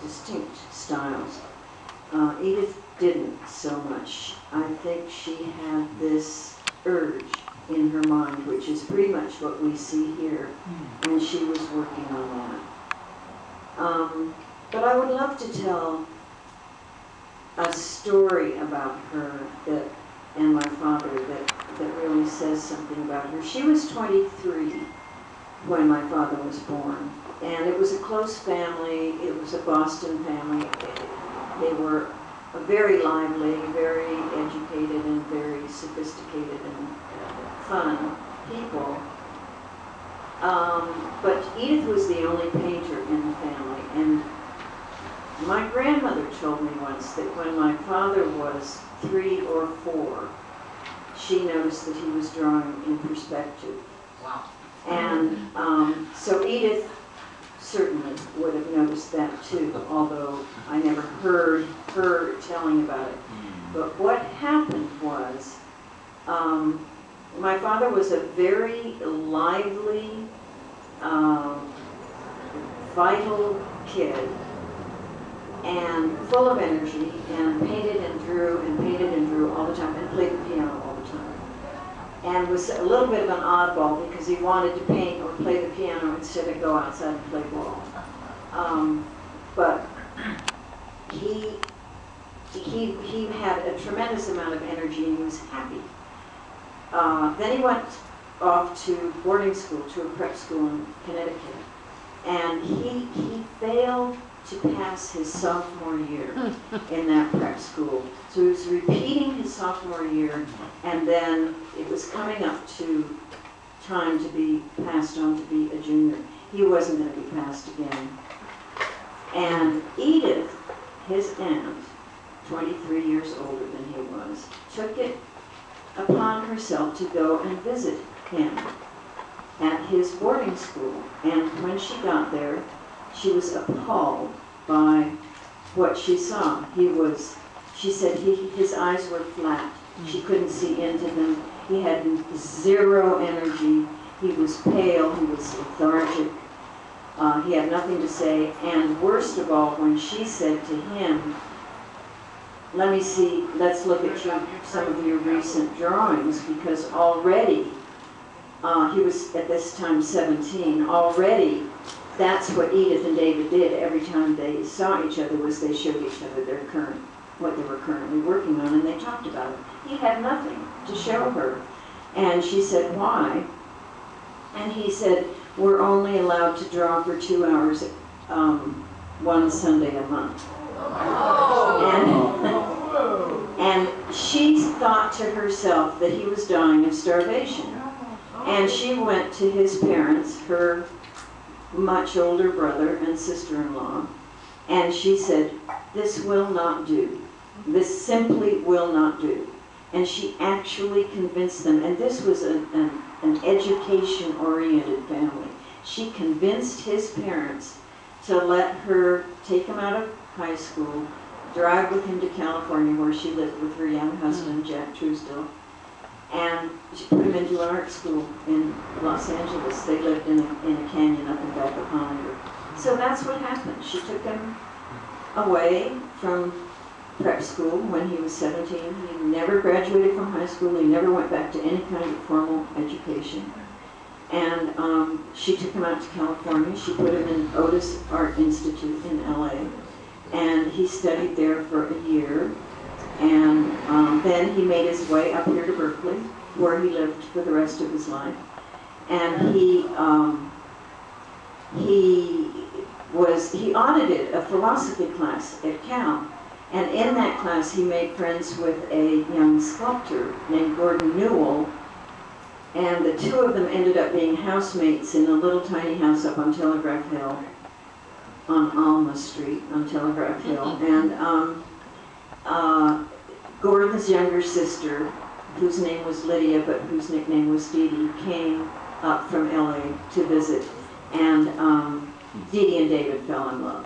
distinct styles. Edith didn't so much. I think she had this urge in her mind, which is pretty much what we see here, and she was working on that. But I would love to tell a story about her and my father that really says something about her. She was 23 when my father was born, and it was a close family. It was a Boston family. They were very lively, very educated, and very sophisticated and fun people. But Edith was the only painter in the family, and my grandmother told me once that when my father was 3 or 4, she noticed that he was drawing in perspective. Wow. And so Edith certainly would have noticed that too, although I never heard her telling about it. But what happened was, my father was a very lively, vital kid, and full of energy, and painted and drew all the time, and played the piano all the time. And was a little bit of an oddball because he wanted to paint or play the piano instead of go outside and play ball. But he had a tremendous amount of energy, and he was happy. Then he went off to boarding school, to a prep school in Connecticut, and he failed to pass his sophomore year in that prep school. So he was repeating his sophomore year, and then it was coming up to time to be passed on to be a junior. He wasn't going to be passed again. And Edith, his aunt, 23 years older than he was, took it upon herself to go and visit him at his boarding school. And when she got there, she was appalled by what she saw. She said his eyes were flat. She couldn't see into them. He had 0 energy. He was pale. He was lethargic. He had nothing to say. And worst of all, when she said to him, let's look at some of your recent drawings, because already, he was at this time 17, already that's what Edith and David did every time they saw each other, was they showed each other what they were currently working on, and they talked about it. He had nothing to show her. And she said, why? And he said, we're only allowed to draw for 2 hours one Sunday a month. And she thought to herself that he was dying of starvation. And she went to his parents, her much older brother and sister-in-law, and she said, this will not do. This simply will not do. And she actually convinced them, and this was an education-oriented family. She convinced his parents to let her take him out of high school, drive with him to California, where she lived with her young husband, Jack Truesdell, and she put him into an art school in Los Angeles. They lived in a canyon up in back of Hollywood. So that's what happened. She took him away from prep school when he was 17. He never graduated from high school. He never went back to any kind of formal education. And she took him out to California. She put him in Otis Art Institute in LA. And he studied there for a year. And then he made his way up here to Berkeley, where he lived for the rest of his life. And he audited a philosophy class at Cal. And in that class, he made friends with a young sculptor named Gordon Newell. And the two of them ended up being housemates in a little tiny house up on Telegraph Hill, on Alma Street on Telegraph Hill. And Gordon's younger sister, whose name was Lydia, but whose nickname was Dee Dee, came up from LA to visit. And Dee Dee and David fell in love.